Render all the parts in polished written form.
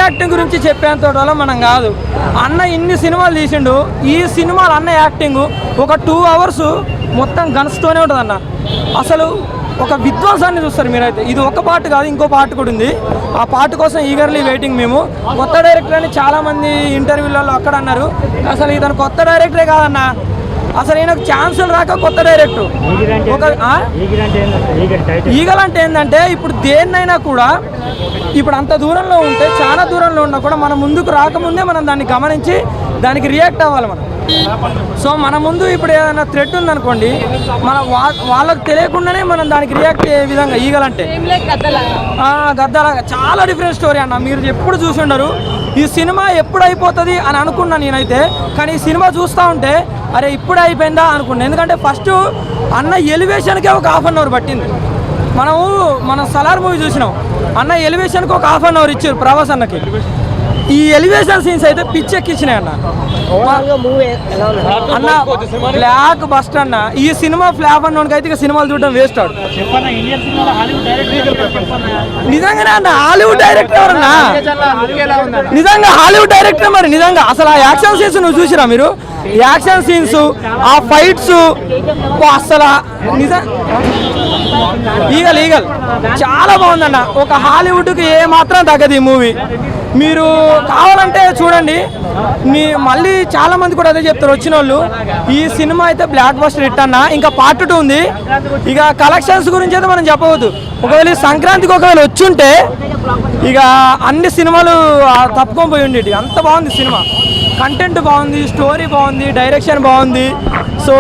Acting గురించి చెప్పేంత వల్ల మనం కాదు. అన్న ఇన్ని సినిమాలు తీసిండు, ఈ సినిమాలు అన్న యాక్టింగ్ ఒక 2 hours మొత్తం గన్స్తోనే ఉంటుంది అన్న. అసలు ఒక విధ్వంసాన్ని చూస్తారు మీరైతే. ఇది ఒక పార్ట్ కాదు, ఇంకో పార్ట్ కూడా ఉంది. ఆ పార్ట్ కోసం ఈగర్లీ వెయిటింగ్ మేము. కొత్త డైరెక్టర్ అని చాలామంది ఇంటర్వ్యూలలో అక్కడ అన్నారు. అసలు ఇతను కొత్త డైరెక్టరే కాదన్న, అసలు ఈయనకు ఛాన్సులు రాక కొత్త డైరెక్టర్. ఒక ఈగల్ అంటే ఏంటంటే ఇప్పుడు దేన్నైనా కూడా ఇప్పుడు అంత దూరంలో ఉంటే, చాలా దూరంలో ఉన్నా కూడా మన ముందుకు రాకముందే మనం దాన్ని గమనించి దానికి రియాక్ట్ అవ్వాలి మనం. సో మన ముందు ఇప్పుడు ఏదైనా థ్రెట్ ఉందనుకోండి, మన వాళ్ళకు తెలియకుండానే మనం దానికి రియాక్ట్ అయ్యే విధంగా ఈగలంటే గద్దలాగా చాలా డిఫరెంట్ స్టోరీ అన్న. మీరు ఎప్పుడు చూసి ఉండరు ఈ సినిమా ఎప్పుడు అయిపోతుంది అని అనుకున్నాను నేనైతే. కానీ ఈ సినిమా చూస్తూ ఉంటే అరే ఇప్పుడే అయిపోయిందా అనుకున్నాను. ఎందుకంటే ఫస్ట్ అన్న ఎలివేషన్కే ఒక 1/2 hour పట్టింది. మనం సలార్ మూవీ చూసినాం, అన్న ఎలివేషన్కి ఒక 1/2 hour ఇచ్చారు ప్రభాస్ అన్నకి. ఈ ఎలివేషన్ సీన్స్ అయితే పిచ్చెక్కిచ్చినాయి అన్న. బ్లాక్ బస్ట్ అన్న. ఈ సినిమా ఫ్లాప్ అన్నోడికి అయితే ఇక సినిమాలు చూడడం వేస్ట్ ఆడు. నిజంగానే అన్న హాలీవుడ్ డైరెక్టర్ ఎవరన్నా? నిజంగా హాలీవుడ్ డైరెక్టర్ మరి. నిజంగా అసలు ఆ యాక్షన్ సీన్స్ నువ్వు చూసిరా మీరు? యాక్షన్ సీన్స్, ఆ ఫైట్స్ అసలు నిజం ఈగల్ చాలా బాగుందన్న. ఒక హాలీవుడ్కి ఏ మాత్రం తగ్గదు ఈ మూవీ. మీరు కావాలంటే చూడండి. మళ్ళీ చాలా మంది కూడా అదే చెప్తారు వచ్చిన వాళ్ళు. ఈ సినిమా అయితే బ్లాక్ బస్టర్ హిట్ అన్న. ఇంకా పార్ట్ 2 ఉంది. ఇక కలెక్షన్స్ గురించి అయితే మనం చెప్పవద్దు. ఒకవేళ సంక్రాంతికి ఒకవేళ వచ్చుంటే ఇక అన్ని సినిమాలు తప్పుకొని పోయి ఉండేవి. అంత బాగుంది సినిమా. కంటెంట్ బాగుంది, స్టోరీ బాగుంది, డైరెక్షన్ బాగుంది. సో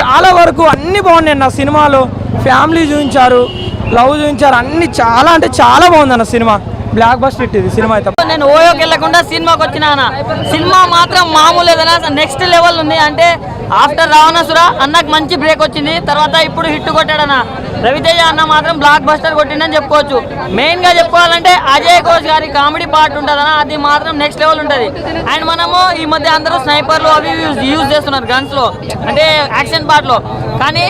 చాలా వరకు అన్నీ బాగున్నాయి అన్న సినిమాలో. ఫ్యామిలీ చూపించారు, లవ్ చూపించారు, అన్ని చాలా అంటే చాలా బాగుంది అన్న సినిమా. బ్లాక్ బస్టర్ హిట్ ఇది సినిమా అయితే. నేను ఓయోకి వెళ్ళకుండా సినిమాకి వచ్చిన సినిమా మాత్రం మామూలు ఏదైనా నెక్స్ట్ లెవెల్ ఉంది. అంటే ఆఫ్టర్ రావణాసుర అన్నకు మంచి బ్రేక్ వచ్చింది. తర్వాత ఇప్పుడు హిట్ కొట్టాడన్న. రవితేజ అన్న మాత్రం బ్లాక్ బస్టర్ కొట్టిండని చెప్పుకోవచ్చు. మెయిన్గా చెప్పుకోవాలంటే అజయ్ ఘోష్ గారి కామెడీ పార్ట్ ఉంటుందన్న, అది మాత్రం నెక్స్ట్ లెవెల్ ఉంటుంది. అండ్ మనము ఈ మధ్య అందరూ స్నైపర్లు అవి యూజ్ చేస్తున్నారు గన్స్లో, అంటే యాక్షన్ పార్ట్లో. కానీ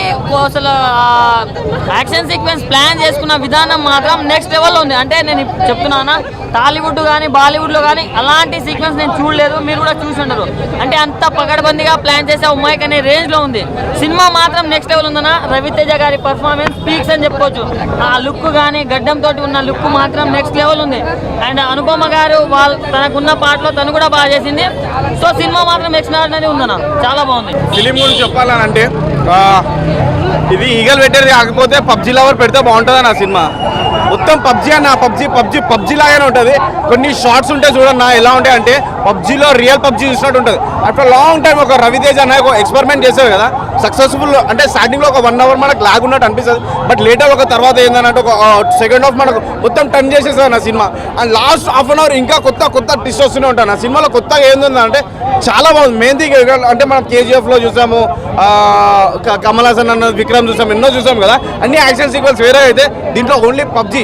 అసలు యాక్షన్ సీక్వెన్స్ ప్లాన్ చేసుకున్న విధానం మాత్రం నెక్స్ట్ లెవెల్లో ఉంది. అంటే నేను చెప్తున్నానా, టాలీవుడ్ కానీ బాలీవుడ్లో కానీ అలాంటి సీక్వెన్స్ నేను చూడలేదు. మీరు కూడా చూసి ఉండరు. అంటే అంత పకడ్బందీగా ప్లాన్ చేసే ఉమ్మాయిక్ అనే రేంజ్లో ఉంది సినిమా. మాత్రం నెక్స్ట్ లెవెల్ ఉందన్న. రవితేజ గారి పర్ఫార్మెన్స్ పీక్స్ అని చెప్పుకోవచ్చు. ఆ లుక్ కానీ గడ్డంతో ఉన్న లుక్ మాత్రం నెక్స్ట్ లెవెల్ ఉంది. అండ్ అనుపమ గారు తనకున్న పాటలో తను కూడా బాగా చేసింది. సో సినిమా మాత్రం ఎక్స్ట్రాడినరీ ఉందన్న, చాలా బాగుంది. ఫిలిం గురించి చెప్పాలనంటే ఇది ఈగల్ పెట్టేది కాకపోతే పబ్జీ లవర్ పెడితే బాగుంటుంది అన్న సినిమా. మొత్తం పబ్జీ అన్న, పబ్జీ లాగానే ఉంటుంది. కొన్ని షార్ట్స్ ఉంటాయి చూడన్నా, ఎలా ఉంటాయి అంటే పబ్జీలో రియల్ పబ్జీ చూసినట్టు ఉంటుంది. ఆఫ్టర్ లాంగ్ టైం ఒక రవితేజ అన్న ఒక ఎక్స్పెరిమెంట్ చేసేది కదా, సక్సెస్ఫుల్. అంటే స్టార్టింగ్లో ఒక 1 hour మనకు లాగ్ ఉన్నట్టు అనిపిస్తుంది. బట్ లేటర్ ఒక తర్వాత ఏంటంటే ఒక సెకండ్ హాఫ్ మనకు మొత్తం టర్న్ చేసేస్తుంది నా సినిమా. అండ్ లాస్ట్ 1/2 hour ఇంకా కొత్త ట్విస్ట్ వస్తూనే ఉంటాను. నా సినిమాలో కొత్తగా ఏంటంటే చాలా బాగుంది. మెయిన్ థింగ్ అంటే మనం కేజీఎఫ్లో చూసాము, కమల్ హాసన్ అన్న విక్రమ్ చూసాము, ఎన్నో చూసాము కదా. అన్ని యాక్షన్ సీక్వెన్స్ వేరే అయితే దీంట్లో ఓన్లీ పబ్జీ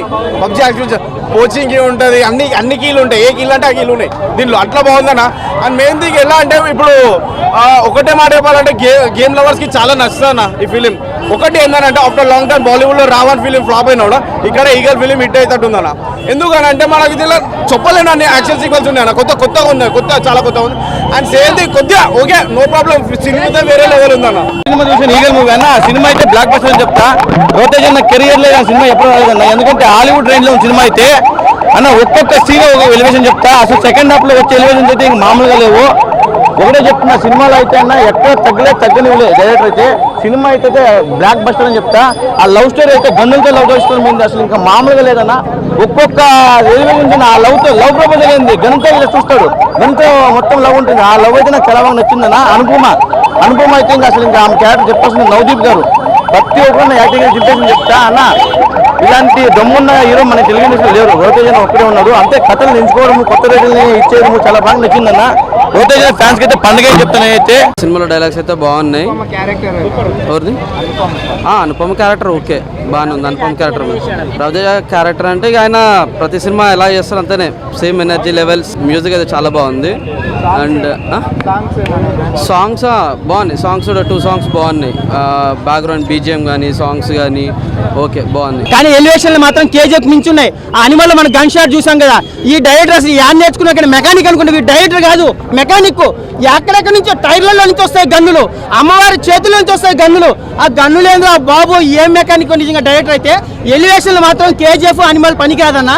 యాక్షన్ కోచింగ్ ఉంటుంది. అన్ని కీలు ఉంటాయి. ఏ కీలు అంటే ఆ కీలు ఉన్నాయి దీంట్లో. అట్లా బాగుందన్న. అండ్ మెయిన్ థింగ్ ఎలా అంటే ఇప్పుడు ఒకటే మాట చెప్పాలంటే గేమ్ లవర్స్కి చాలా నచ్చుతుందన్న ఈ ఫిలిం. ఒకటి ఏంటంటే ఆఫ్టర్ లాంగ్ టైం బాలీవుడ్లో రావణ్ ఫిలిం ఫ్లాప్ అయినా కూడా ఇక్కడ ఈగల్ ఫిలిం హిట్ అవుతుందన్న. ఎందుకనంటే మనకి దీనిలో చెప్పలేను అన్ని యాక్షన్ సీక్వెన్స్ ఉన్నాయన్న. కొత్తగా ఉన్నాయి, చాలా కొత్తగా ఉంది. అండ్ సేమ్ థింగ్ కొద్దిగా ఓకే, నో ప్రాబ్లం. సినిమా వేరే లెవెల్ ఉందన్న. సినిమా చూసిన ఈగల్ మూవీ అన్న. సినిమా అయితే బ్లాక్ బస్టర్ అని చెప్తా. రవితేజ అన్న కెరియర్ లేదు సినిమా ఎప్పుడు రాలేదన్న. ఎందుకంటే హాలీవుడ్ రేంజ్ లో సినిమా అయితే అన్న ఒక్కొక్క సీన్ ఒక ఎలివేషన్ చెప్తా. అసలు సెకండ్ హాఫ్ లో వచ్చే ఎలివేషన్స్ అయితే ఇంక మామూలుగా లేవు. ఒకటే చెప్తున్నా, సినిమాలో అయితే అన్న ఎక్కడ తగ్గనివ్వలే డైరెక్టర్ అయితే. సినిమా అయితే బ్లాక్ బస్టర్ అని చెప్తా. ఆ లవ్ స్టోరీ అయితే గన్నులతో లవ్ స్టోరీ మీద అసలు ఇంకా మామూలుగా లేదన్న. ఒక్కొక్క ఎలివేషన్ ఆ లవ్ ప్రపోజల్ ఏంది, గన్తో చూస్తాడు, గన్తో మొత్తం లవ్ ఉంటుంది. ఆ లవ్ అయితే నాకు చాలా బాగా నచ్చిందన్న. అనుపమ అయితే ఇంకా అసలు ఇంకా ఆమె క్యారెక్టర్ చెప్పాల్సింది. నవదీప్ గారు ప్రతి ఒక్కరిని యాక్టింగ్ దింపేసి చెప్తా అన్న. ఇలాంటి దమ్మున్న హీరో మన తెలుగు ఇండస్ట్రీలో లేరు. రవితేజ ఒక్కడే ఉన్నాడు. అంతే కథలు ఎంచుకోవడం, కొత్త రేటుల్ని ఇచ్చేయడం చాలా బాగా నచ్చిందన్న. రవితేజ ఫ్యాన్స్ అయితే పండుగ చెప్తాను. అయితే సినిమాలో డైలాగ్స్ అయితే బాగున్నాయి. ఎవరిది? అనుపమ క్యారెక్టర్ ఓకే, బాగానే ఉంది. అనుపమ క్యారెక్టర్, రవితేజ క్యారెక్టర్ అంటే ఇక ఆయన ప్రతి సినిమా ఎలా చేస్తారు అంతేనే, సేమ్ ఎనర్జీ లెవెల్స్. మ్యూజిక్ అయితే చాలా బాగుంది. అండ్ సాంగ్స్ బాగున్నాయి. సాంగ్స్ కూడా 2 songs బాగున్నాయి. బ్యాక్గ్రౌండ్ బీజిఎం కానీ సాంగ్స్ కానీ ఓకే బాగుంది. కానీ ఎలివేషన్లు మాత్రం కేజీఎఫ్ మించున్నాయి. ఆ అనిమల్ మన గన్ షాట్ చూసాం కదా. ఈ డైరెక్టర్ అసలు యాడ్ నేర్చుకున్నా కానీ మెకానిక్ అనుకుంటే వీడు డైరెక్టర్ కాదు, మెకానిక్. ఎక్కడెక్కడి నుంచో టైర్లలో నుంచి వస్తాయి గన్నులు, అమ్మవారి చేతుల నుంచి వస్తాయి గన్నులు. ఆ గన్నులు ఏందో ఆ బాబు ఏం మెకానిక్ నిజంగా డైరెక్టర్ అయితే. ఎలివేషన్లు మాత్రం కేజీఎఫ్ అనిమల్ పని కాదన్న.